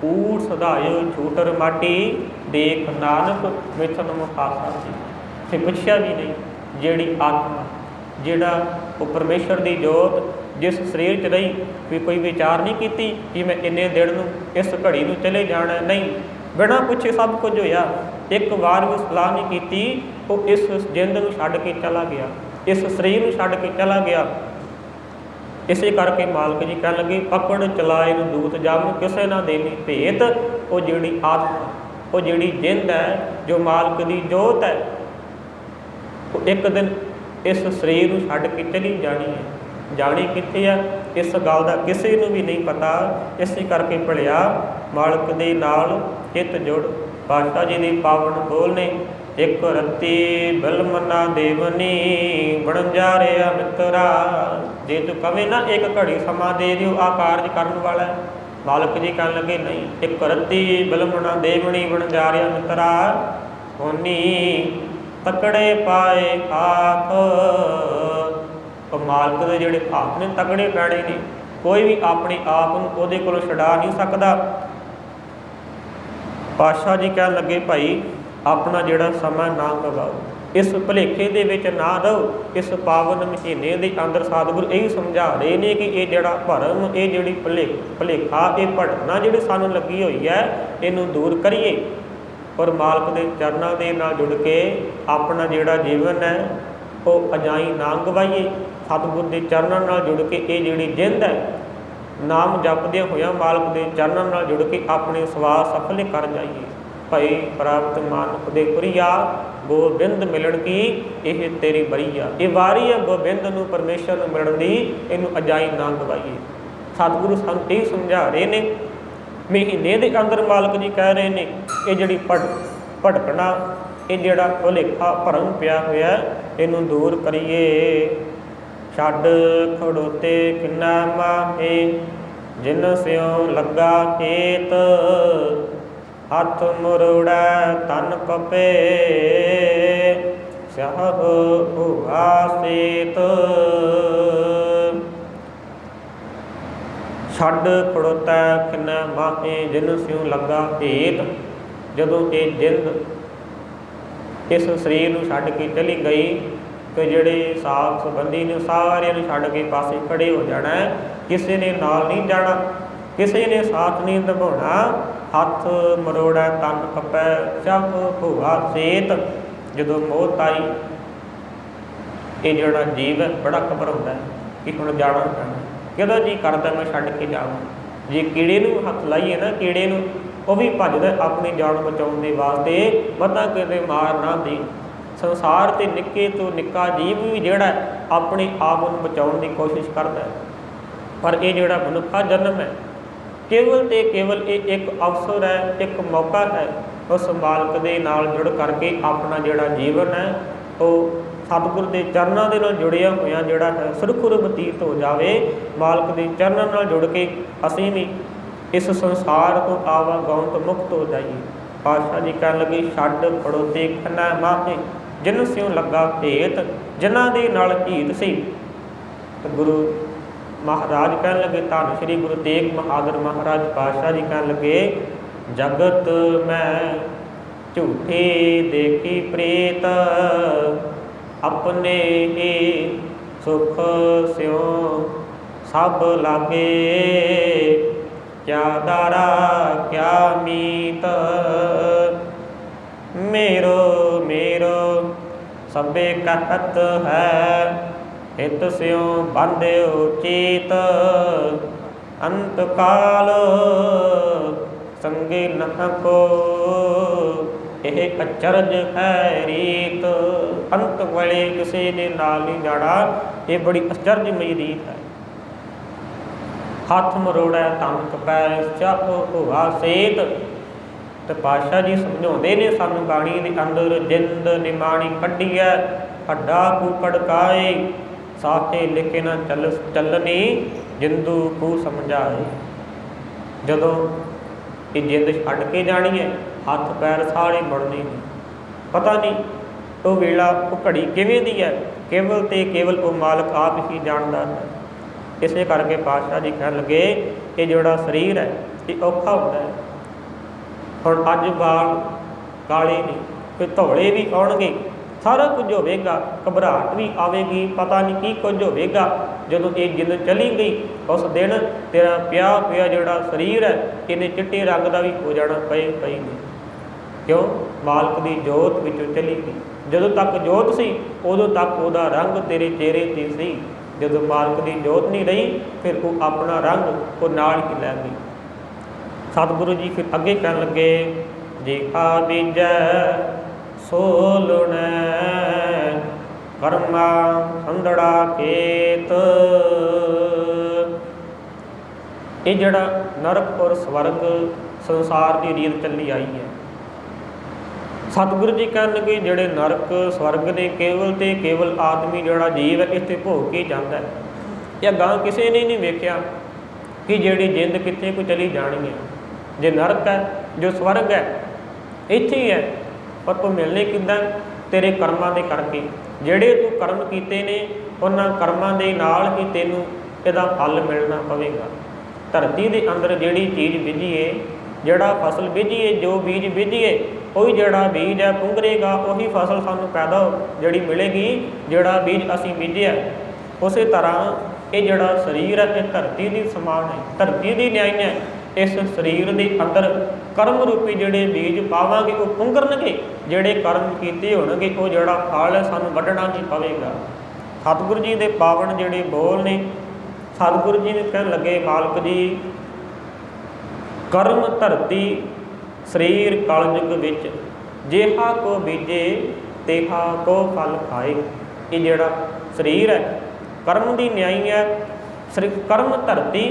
ਊਠ ਸਧਾਇਓ ਛੂਟਰ ਮਾਟੀ, ਦੇਖ ਨਾਨਕ ਮਿਥਨ ਮੁਹਾਸਾ ਸੀ। ਤੇ ਪੁੱਛਿਆ ਵੀ ਨਹੀਂ। ਜਿਹੜੀ ਆਤਮਾ, ਜਿਹੜਾ ਉਹ ਪਰਮੇਸ਼ਰ ਦੀ ਜੋਤ ਜਿਸ ਸਰੀਰ 'ਚ ਰਹੀ, ਵੀ ਕੋਈ ਵਿਚਾਰ ਨਹੀਂ ਕੀਤੀ ਕਿ ਮੈਂ ਇੰਨੇ ਦਿਨ ਨੂੰ ਇਸ ਘੜੀ ਨੂੰ ਚਲੇ ਜਾਣਾ, ਨਹੀਂ, ਬਿਨਾਂ ਪੁੱਛੇ ਸਭ ਕੁਝ ਹੋਇਆ। ਇੱਕ ਵਾਰ ਵੀ ਸਲਾਹ ਨਹੀਂ ਕੀਤੀ, ਉਹ ਇਸ ਜਿੰਦ ਨੂੰ ਛੱਡ ਕੇ ਚਲਾ ਗਿਆ, ਇਸ ਸਰੀਰ ਨੂੰ ਛੱਡ ਕੇ ਚਲਾ ਗਿਆ। ਇਸੇ ਕਰਕੇ ਮਾਲਕ ਜੀ ਕਹਿਣ ਲੱਗੇ ਪਕੜ ਚਲਾਏ ਨੂੰ ਦੂਤ ਜਾਮ, ਕਿਸੇ ਨਾ ਦੇਣੀ ਭੇਤ। ਉਹ ਜਿਹੜੀ ਆਤਮਾ, ਉਹ ਜਿਹੜੀ ਜਿੰਦ ਹੈ, ਜੋ ਮਾਲਕ ਦੀ ਜੋਤ ਹੈ, ਉਹ ਇੱਕ ਦਿਨ ਇਸ ਸਰੀਰ ਨੂੰ ਛੱਡ ਕੇ ਚਲੀ ਜਾਣੀ ਹੈ। ਜਾਣੀ ਕਿੱਥੇ ਆ, ਇਸ ਗੱਲ ਦਾ ਕਿਸੇ ਨੂੰ ਵੀ ਨਹੀਂ ਪਤਾ। ਇਸੇ ਕਰਕੇ ਭਲਿਆ ਮਾਲਕ ਦੇ ਨਾਲ ਚਿੱਤ ਜੁੜ। ਪਾਤਸ਼ਾਹ ਜੀ ਦੇ ਪਾਵਨ ਬੋਲ ਨੇ, ਇੱਕ ਰੱਤੀ ਬਿਲਮ ਨਾ ਦੇਵਨੀ, ਬਣਜਾਰਿਆ ਮਿੱਤਰਾ। ਜੇ ਤੂੰ ਕਵੇਂ ਨਾ ਇੱਕ ਘੜੀ ਸਮਾਂ ਦੇ ਦਿਓ, ਆ ਕਾਰਜ ਕਰਨ ਵਾਲਾ ਹੈ। ਮਾਲਕ ਜੀ ਕਹਿਣ ਲੱਗੇ ਨਹੀਂ, ਇੱਕ ਰੱਤੀ ਬਿਲਮ ਨਾ ਦੇਵਨੀ, ਬਣਜਾਰਿਆ ਮਿੱਤਰਾ। ਹੋਨੀ ਤਕੜੇ ਪਾਏ ਹਾਥ, ਉਹ ਮਾਲਕ ਦੇ ਜਿਹੜੇ ਹੱਥ ਨੇ ਤਕੜੇ ਪੈਣੇ ਨੇ। ਕੋਈ ਵੀ ਆਪਣੇ ਆਪ ਨੂੰ ਉਹਦੇ ਕੋਲੋਂ ਛੁਡਾ ਨਹੀਂ ਸਕਦਾ। ਪਾਤਸ਼ਾਹ ਜੀ ਕਹਿਣ ਲੱਗੇ ਭਾਈ ਆਪਣਾ ਜਿਹੜਾ ਸਮਾਂ ਨਾ ਗਵਾਓ, ਇਸ ਭੁਲੇਖੇ ਦੇ ਵਿੱਚ ਨਾ ਰਹੋ। ਇਸ ਪਾਵਨ ਮਹੀਨੇ ਦੇ ਅੰਦਰ ਸਤਿਗੁਰੂ ਇਹ ਸਮਝਾ ਰਹੇ ਨੇ ਕਿ ਇਹ ਜਿਹੜਾ ਭਰਮ, ਇਹ ਜਿਹੜੀ ਭੁਲੇਖਾ, ਇਹ ਭਟਕਣਾ ਜਿਹੜੀ ਸਾਨੂੰ ਲੱਗੀ ਹੋਈ ਹੈ, ਇਹਨੂੰ ਦੂਰ ਕਰੀਏ ਔਰ ਮਾਲਕ ਦੇ ਚਰਨਾਂ ਦੇ ਨਾਲ ਜੁੜ ਕੇ ਆਪਣਾ ਜਿਹੜਾ ਜੀਵਨ ਹੈ ਉਹ ਅਜਾਈ ਨਾ ਗਵਾਈਏ। ਸਤਿਗੁਰ ਦੇ ਚਰਨਾਂ ਨਾਲ ਜੁੜ ਕੇ ਇਹ ਜਿਹੜੀ ਜਿੰਦ ਹੈ, ਨਾਮ ਜਪਦਿਆਂ ਹੋਇਆਂ ਮਾਲਕ ਦੇ ਚਰਨਾਂ ਨਾਲ ਜੁੜ ਕੇ ਆਪਣੇ ਸਵਾਸ ਸਫਲ ਕਰ ਜਾਈਏ। ਭਈ ਪ੍ਰਾਪਤ ਮਾਨੁਖ ਦੇ ਪੁਰੀਆ, ਗੋਬਿੰਦ ਮਿਲਣ ਕੀ ਇਹ ਤੇਰੀ ਬਰੀਆ। ਇਹ ਵਾਰੀ ਹੈ ਗੋਬਿੰਦ ਨੂੰ, ਪਰਮੇਸ਼ਰ ਨੂੰ ਮਿਲਣ ਦੀ, ਇਹਨੂੰ ਅਜਾਈ ਨਾ ਗਵਾਈਏ। ਸਤਿਗੁਰੂ ਸਾਨੂੰ ਇਹ ਸਮਝਾ ਰਹੇ ਨੇ। ਮਹੀਨੇ ਦੇ ਅੰਦਰ ਮਾਲਕ ਜੀ ਕਹਿ ਰਹੇ ਨੇ ਇਹ ਜਿਹੜੀ ਭਟਕਣਾ, ਇਹ ਜਿਹੜਾ ਭੁਲੇਖਾ ਭਰਮ ਪਿਆ ਹੋਇਆ, ਇਹਨੂੰ ਦੂਰ ਕਰੀਏ। ਛੱਡ ਖੜੋਤੇ ਕਿੰਨਾ ਮਾਹੇ, ਜਿਨ ਸਿਉ ਲੱਗਾ ਖੇਤ, ਹੱਥ ਮੁਰੜਾ ਤਨ ਕਪੇ, ਸਹ ਹੋਆ ਸੇਤ। ਛੱਡ ਖੜੋਤਾ ਕਿੰਨਾ ਮਾਹੇ, ਜਿਨ ਸਿਉ ਲੱਗਾ ਖੇਤ। ਜਦੋਂ ਇਹ ਜਿੰਦ ਇਸ ਸਰੀਰ ਨੂੰ ਛੱਡ ਕੇ ਚਲੀ ਗਈ ਤੇ ਜਿਹੜੇ ਸਾਥ ਸੰਬੰਧੀ ਨੇ ਸਾਰਿਆਂ ਨੂੰ ਛੱਡ ਕੇ ਪਾਸੇ ਖੜੇ ਹੋ ਜਾਣਾ। ਕਿਸੇ ਨੇ ਨਾਲ ਨਹੀਂ ਜਾਣਾ, ਕਿਸੇ ਨੇ ਸਾਥ ਨਹੀਂ ਨਿਭਾਉਣਾ। ਹੱਥ ਮਰੋੜਾ ਤਨ ਕਪੈ, ਸਭ ਹੋਆ ਸੇਤ। ਜਦੋਂ ਮੌਤ ਆਈ, ਇਹ ਜਿਹੜਾ ਜੀਵ ਹੈ ਬੜਾ ਘਬਰਾਉਂਦਾ ਕਿ ਹੁਣ ਜਾਣਾ ਪੈਣਾ, ਕਿਹਦਾ ਜੀ ਕਰਦਾ ਮੈਂ ਛੱਡ ਕੇ ਜਾਵਾਂ। ਜੇ ਕੀੜੇ ਨੂੰ ਹੱਥ ਲਾਈਏ ਨਾ, ਕੀੜੇ ਨੂੰ, ਉਹ ਵੀ ਭੱਜਦਾ ਆਪਣੀ ਜਾਨ ਬਚਾਉਣ ਦੇ ਵਾਸਤੇ, ਮਤਾਂ ਕਿਤੇ ਮਾਰ ਨਾ ਦੇ। ਸੰਸਾਰ 'ਤੇ ਨਿੱਕੇ ਤੋਂ ਨਿੱਕਾ ਜੀਵ ਵੀ ਜਿਹੜਾ ਆਪਣੇ ਆਪ ਨੂੰ ਬਚਾਉਣ ਦੀ ਕੋਸ਼ਿਸ਼ ਕਰਦਾ। ਪਰ ਇਹ ਜਿਹੜਾ ਮਨੁੱਖਾ ਜਨਮ ਹੈ, ਕੇਵਲ ਅਤੇ ਕੇਵਲ ਇਹ ਇੱਕ ਅਵਸਰ ਹੈ, ਇੱਕ ਮੌਕਾ ਹੈ। ਉਸ ਮਾਲਕ ਦੇ ਨਾਲ ਜੁੜ ਕਰਕੇ ਆਪਣਾ ਜਿਹੜਾ ਜੀਵਨ ਹੈ ਉਹ ਸਤਿਗੁਰ ਦੇ ਚਰਨਾਂ ਦੇ ਨਾਲ ਜੁੜਿਆ ਹੋਇਆ ਜਿਹੜਾ ਹੈ ਸੁਰਖੁਰ ਬਤੀਤ ਹੋ ਜਾਵੇ। ਮਾਲਕ ਦੇ ਚਰਨਾਂ ਨਾਲ ਜੁੜ ਕੇ ਅਸੀਂ ਵੀ ਇਸ ਸੰਸਾਰ ਤੋਂ ਆਵਾਗਾਉਣ ਤੋਂ ਮੁਕਤ ਹੋ ਜਾਈਏ। ਪਾਤਸ਼ਾਹ ਜੀ ਕਹਿਣ ਲੱਗੇ ਛੱਡ ਖੜੋਤੇ ਖੰਨਾ ਮਾਹੇ, ਜਿਨ ਸਿਉ ਲੱਗਾ ਭੇਤ, ਜਿਨ੍ਹਾਂ ਦੇ ਨਾਲ ਹੀਤ ਸੀ। ਤੇ ਗੁਰੂ ਮਹਾਰਾਜ ਕਹਿਣ ਲੱਗੇ, ਧੰਨ ਸ਼੍ਰੀ ਗੁਰੂ ਤੇਗ ਬਹਾਦਰ ਮਹਾਰਾਜ ਪਾਤਸ਼ਾਹ ਜੀ ਕਹਿਣ ਲੱਗੇ, ਜਗਤ ਮੈਂ ਝੂਠੇ ਦੇਖੀ ਪ੍ਰੀਤ, ਆਪਣੇ ਹੀ ਸੁਖ ਸਿਉ ਸਭ ਲਾਗੇ, ਕਿਆ ਦਾਰਾ ਕਿਆ ਮੀਤ, ਮੇਰੋ ਮੇਰੋ ਸਭੇ ਕਹਿਤ ਹੈ, ਹਿਤ ਸਿਉ ਬੰਧਿਓ ਚੀਤ, ਅੰਤ ਕਾਲ ਸੰਗੇ ਨਹ ਕੋ, ਇਹ ਅਚਰਜ ਹੈ ਰੀਤ। ਅੰਤ ਵੇਲੇ ਕਿਸੇ ਦੇ ਨਾਲ ਨਹੀਂ ਜਾਣਾ, ਇਹ ਬੜੀ ਅਚਰਜਮਈ ਰੀਤ ਹੈ। ਹੱਥ ਮਰੋੜਾ ਤਨ ਕਪੈ, ਚਾਹ ਹੋਆ ਸੇਤ। ਤੇ ਪਾਤਸ਼ਾਹ ਜੀ ਸਮਝਾਉਂਦੇ ਨੇ ਸਾਨੂੰ ਬਾਣੀ ਦੇ ਅੰਦਰ, ਜਿੰਦ ਨਿਮਾਣੀ ਕੱਢੀਐ ਹੱਡਾ ਕੂ ਕੜਕਾਏ, ਸਾਥੇ ਲਿਖੇ ਨਾ ਚੱਲਣੀ ਜਿੰਦੂ ਕੂ ਸਮਝਾਏ। ਜਦੋਂ ਇਹ ਜਿੰਦ ਛੱਡ ਕੇ ਜਾਣੀ ਹੈ, हथ पैर सारे मुड़ने ने, पता नहीं वो वेला वो घड़ी किवें दी है, केवल तो केवल वो मालक आप ही जानता है। इस करके पातशाह जी कह लगे कि जोड़ा शरीर है ये औखा होता है। हुण अज बाल काले ने, फिर धौले भी आउणगे, सारा कुछ होवेगा, घबराहट भी आवेगी, पता नहीं की कुछ होवेगा। जदों ये जिंद चली गई उस दिन तेरा पिया पिया जोड़ा शरीर है इन्हें चिट्टे रंग का भी हो जाना पई नहीं। क्यों? मालक की जोत विचों चली गई। जदों तक जोत सी उदों तक वह रंग तेरे चेहरे ते सी, जदों मालक की जोत नहीं रही फिर वो अपना रंग वो नाल ही लै गई। सतगुरु जी फिर अगे कह लगे, जेखा बीजै सो लुणै, कर्मा संदड़ा खेत। ये जड़ा नरक और स्वर्ग संसार की रीत चली आई है। सतगुरु जी कह लगे जोड़े नरक स्वर्ग ने केवल तो केवल आदमी जोड़ा जीव है इत्थे भोग के जाता है, या गां किसी ने नहीं वेख्या कि जिहड़ी जिंद कित्थे को चली जानी है। जे नरक है जो स्वर्ग है इत्थे ही है, पर वो मिलने किद्दां? तेरे कर्मां दे करके। जिहड़े तू कर्म कीते ने उन्हां कर्मां दे नाल ही तैनूं इहदा फल मिलना पवेगा। धरती दे अंदर जिहड़ी चीज़ बीजीए, जिहड़ा फसल बीजीए, जो बीज बीजीए वही जिहड़ा बीज है पुंगरेगा, वही फसल सानूं पैदा जिहड़ी मिलेगी, जिहड़ा बीज असीं बीजिआ। उस तरह ये जिहड़ा शरीर है ये धरती की समान है, धरती की न्याई है। इस शरीर के अंदर कर्म रूपी जिहड़े बीज पावांगे वो पुंगरनगे, जिहड़े कर्म कीते होणगे वो जिहड़ा फल है सानूं वड्ढना ही पवेगा। सतगुरु जी के पावन जिहड़े बोल ने, सतगुरु जी ने कहण लगे मालक जी, कर्म धरती शरीर कलयुग विच, जेहा को बीजे तेहा को फल खाए। ये जिहड़ा शरीर है कर्म की न्याई है। कर्म धरती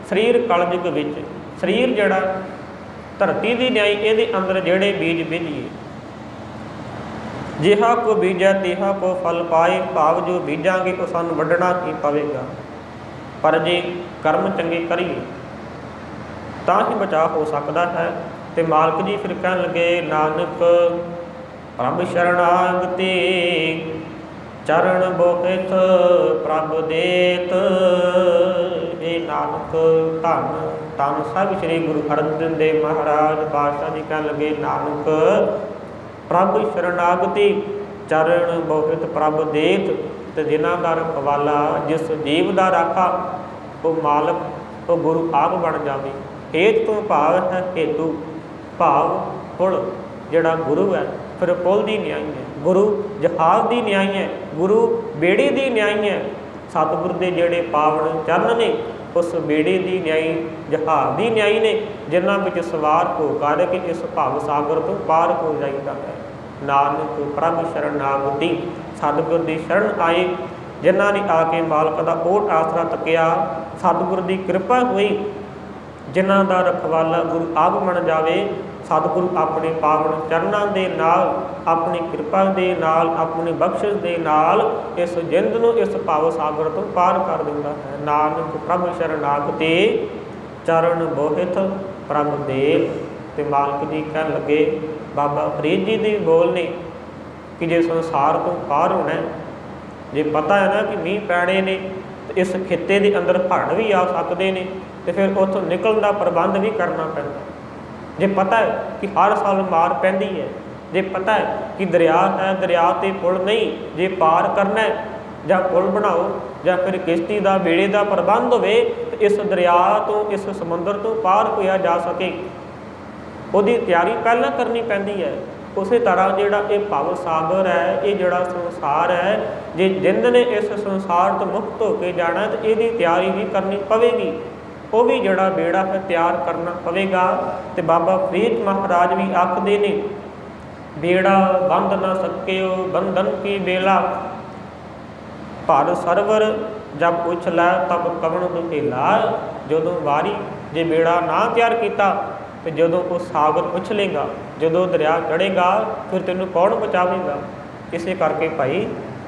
शरीर कलयुग विच, शरीर जिहड़ा धरती की न्याई, ये अंदर जिहड़े बीज बीजीए, जेहा को बीजा तेहा को फल पाए, भाव जो बीजांगे वो सानूं वड्ढना ही पवेगा। पर जे कर्म चंगे करिए तां ही बचा हो सकता है। तो मालक जी फिर कह लगे, नानक प्रभ शरणागति, चरण बोहित प्रभ देत। हे नानक धन धन सब श्री गुरु अर्जन देव महाराज पातशाह जी कह लगे, नानक प्रभ शरणागति, चरण बोहित प्रभ देत। तो जिन्हां दा रखवाला, जिस जीव का राखा वो मालक वो गुरु आप बन जाए। हेत तो भाव है हेतु, भाव पुल जिहड़ा गुरु है, फिर पुल की न्याई है, गुरु जहाज की न्याई है, गुरु बेड़े की न्याई है। सतगुरु के जिहड़े पावन चरण ने उस बेड़े की न्याई, जहाज की न्याई ने, जिन्हां विच सवार हो करके इस भाव सागर तो पार हो जाता है। नानक प्रभ शरणागति, सतगुर की शरण आए, जिन्हां ने आके मालक का ओट आसरा तकिया, सतगुर की कृपा हुई, जिन्हां दा रखवाला गुरु आप बन जावे। सतगुरु अपने पावन चरणों के नाल, अपनी कृपा के नाल, अपनी बख्शिश के नाल इस जिंद नूं इस भाव सागर तो पार कर दिंदा है। नानक प्रभ शरणागति, चरण बोहित प्रभ देव। ते मालक जी कह लगे, बाबा फरीद जी दे बोल ने कि जे संसार तो पार होना है, जे पता है ना कि मीह पैने ने, तो इस खिते के अंदर हड़ भी आ सकते हैं, तो फिर उत्थों निकलने का प्रबंध भी करना पैंदा। जे पता है कि हर साल मार पैंदी है, जे पता है कि दरिया है, दरिया ते पुल नहीं, जे पार करना है जां पुल बनाओ जां फिर किश्ती का बेड़े का प्रबंध होवे, तो इस दरिया तो इस समुद्र तो पार होया जा सके, उसकी तैयारी पहला करनी पैंदी है। उस तरह जिहड़ा ये भव सागर है, ये जिहड़ा संसार है, जे जिंद ने इस संसार तो मुक्त होकर जाना तो इसकी तैयारी भी करनी पवेगी, वो भी जिहड़ा बेड़ा है तैयार करना पवेगा। तो बाबा फरीद महाराज भी आखदे ने, बेड़ा बंध न सकियो बंधन की बेला, भर सरवर जब उछला तब कवन दुखेला। जदों वारी जे बेड़ा ना तैयार किया तो जदों वो सागर उछलेगा, जदों दरिया चढ़ेगा, फिर तेनों कौन बचावेगा। इसे करके भाई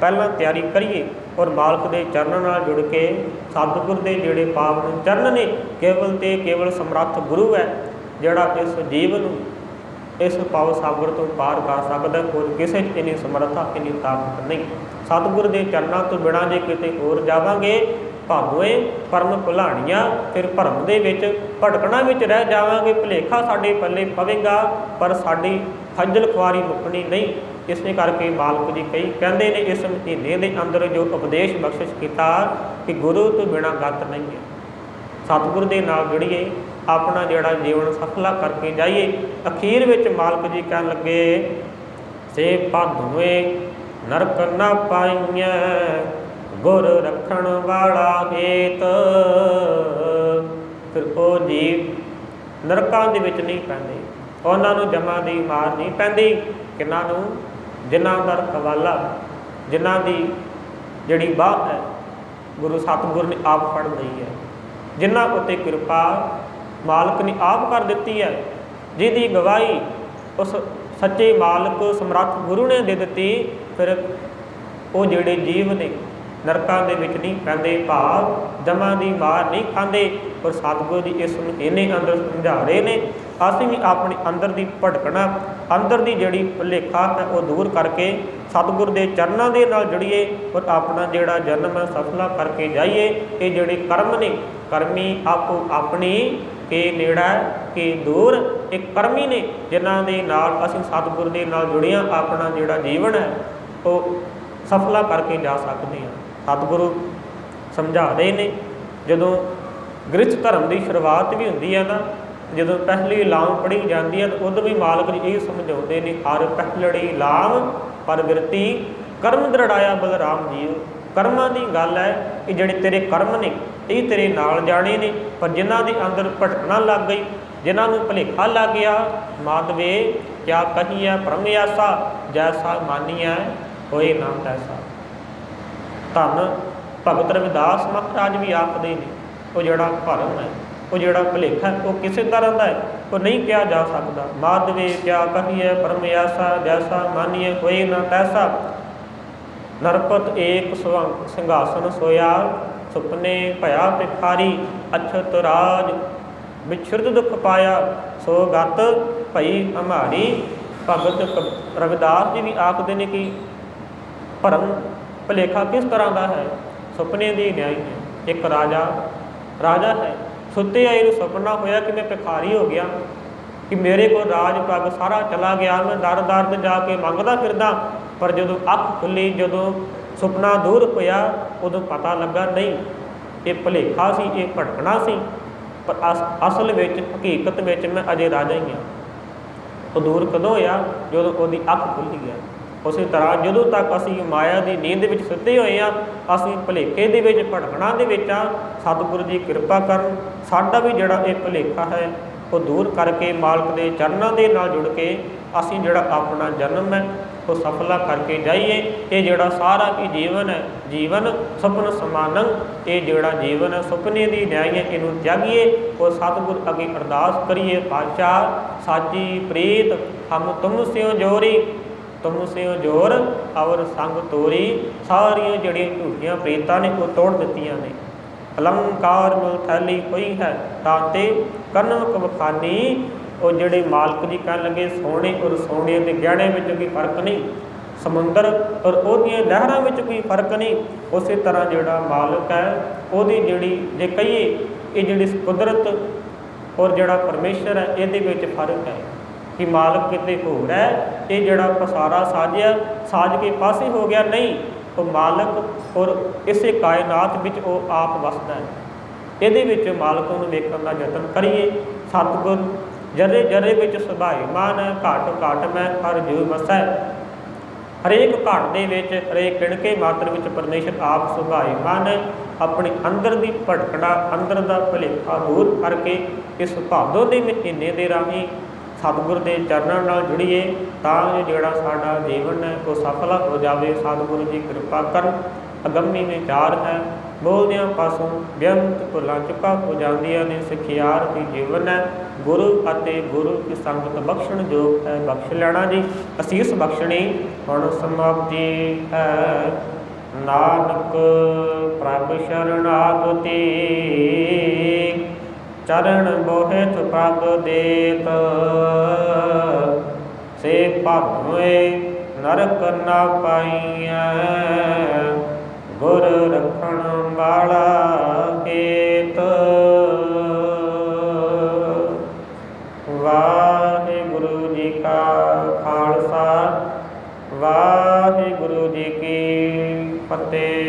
पहला तैयारी करिए और मालक के चरणों नाल जुड़ के, सतगुर के जिहड़े पावन चरण ने, केवल तो केवल समर्थ गुरु है जिहड़ा इस जीव नूं इस पाव सागर तो पार कर सकता, होर किसी इन्नी समर्था इन्नी ताकत नहीं। सतगुर के चरणों तो बिना जे किते होर जावांगे भागोए परम भुलाणिया, फिर भरम दे विच भटकना विच रह जावांगे, भुलेखा साडे पल्ले पवेगा पर साडी खज्जल खुआरी मुकनी नहीं। इस करके मालक जी कई कहते हैं इस महीने के अंदर जो उपदेश बख्शिश किया कि गुरु तो बिना गत नहीं है। सतगुर के नाल जुड़िए, अपना जोड़ा जीवन सफला करके जाइए। अखीर विच मालक जी कह लगे से भादुए नरक न पाइए, गुर रखण वाला हेत। फिर वो जीव नरकों के विच नहीं पैंदे, उन्होंने जमा की मार नहीं पैंदी। किन्हां नूं? जिन्हां दा रखवाला, जिन्हां दी जिहड़ी बाह है गुरु सतगुर ने आप फड़ लई है, जिन्हां उत्ते कृपा मालक ने आप कर दी है, जिहदी गवाही उस सच्चे मालक समर्थ गुरु ने दे दी। फिर वो जिहड़े जीव ने नरकों के विच नहीं पैंदे, भाव जमा की मार नहीं खाते। और सतगुरु जी इस महीने अंदर समझा रहे हैं असीं भी अपने अंदर की भटकना, अंदर की जिहड़ी भुलेखा है वो दूर करके सतगुरु के चरणों के नाल जुड़िए और अपना जिहड़ा जन्म है सफला करके जाइए। ये जिहड़े कर्म ने, कर्मी आपो अपनी के नेड़ा के दूर, एक कर्मी ने जिन्हां दे नाल असीं सतगुरु के नाल जुड़िया अपना जिहड़ा जीवन है वो सफला करके जा सकते हैं। सतगुरु समझा रहे ने जदों गृहस्थ धर्म की शुरुआत भी होंदी है ना, जदों पहली लाम पढ़ी जाती है तो उदों भी मालक जी यही समझाते हैं हर पहलड़ी लाम पर बिरती कर्म दृढ़ाया बलराम जीव। कर्मां की गल है कि जिहड़े तेरे कर्म ने ये तेरे नाल जाने ने, पर जिन्हां दे अंदर भटकना लग गई, जिन्हां नूं भुलेखा लग गया, माधवे क्या कहिए भरम ऐसा, जैसा मानिया होए ना तैसा। धन भगत रविदास महाराज भी आखते हैं वो जिहड़ा भरम है, वो जिहड़ा भुलेखा है, वो किसी तरह का है, वो नहीं कहा जा सकता। माधवे क्या कहिए भरम ऐसा, जैसा मानिए होए ना तैसा। नरपत एक सिंघासन सोया, सुपने भया भिखारी, अछत राज विछुरत दुख पाया, सो गत भई हमारी। भगत रविदास जी भी आखते हैं कि भरम भुलेखा किस तरह का है, सुपने की न्याय है। एक राजा है, सुते आए सुपना होया कि मैं भिखारी हो गया, कि मेरे को राज पग सारा चला गया, मैं दर दर जाके मंगदा फिरदा। पर जो अख खुली, जो सुपना दूर होया, उदों पता लगा नहीं ये भुलेखा सी, ये भटकना सी, पर असल में हकीकत में मैं अजे राजा ही हाँ। वो दूर कदों होया जो उसकी अख खुली है। उस तरह जो तक असी माया की नींद में सुते हुए हैं, असी भुलेखे के भटकना के सतगुरु जी कृपा करन, साडा भी जिहड़ा ये भुलेखा है वो दूर करके मालक के चरणों के नाल जुड़ के असी जिहड़ा अपना जन्म है वो सफला करके जाइए। ये जिहड़ा सारा ही जीवन है, जीवन सुपन समानन, ये जिहड़ा जीवन है सुपने की न्याय है, इनू त्यागीए और सतगुर अगे अरदास करिए। पातशाह साची प्रीत हम तुम स्यों जोरी, तुम स्यों जोर और संग तोरी। सारिया जड़ियाँ झूठियाँ प्रीतां ने वो तोड़ दित्तियां ने। अलंकार मुल थैली कोई है ताते कनक बखानी। और जिहड़े मालक जी कह लगे सोने और सोने के गहणे में कोई फर्क नहीं, समुंदर और उहदियां लहरां में कोई फर्क नहीं। उस तरह जिहड़ा मालक है उहदी जिहड़ी जे कहिए ये जिहड़ी कुदरत और जिहड़ा परमेश्वर है इहदे विच फर्क है कि मालक किते होर है, ये जिहड़ा पसारा साजिया साज के पासे हो गया नहीं, तो मालक और इसे कायनात विच वो आप वसदा है। इहदे विच मालक नूं वेखण दा यतन करिए। सतगुर जरे जरे विच सुभाईमान है, घट घट में हर जीव वसै। हरेक घट दे विच हरेक किणके मात्र विच परमेश्वर आप सुभाईमान है। अपने अंदर की भटकना, अंदर का भुलेखा दूर करके इस भादों के महीने के राही सतगुर के चरणों नाल जुड़िए, तां जिहड़ा साडा जीवन है वो सफल हो जाए। सतगुरु जी कृपा करन। अगम्मी विचार है, बोलदियां पासों बेअंत भुलां चुका हो जांदियां ने। सिखियार की जीवन है, गुरु अते गुरु की संगत बख्शण जोग है। बख्श लेना जी, असीस बख्शणी हुण समाप्ति है। नानक प्रभ शरणागति, चरण बोहित प्रभ देत। से भावे नरक ना पाइयै। गुर रखण वाला हेत वाहिगुरु जी का खालसा वाहिगुरु जी की फतेह।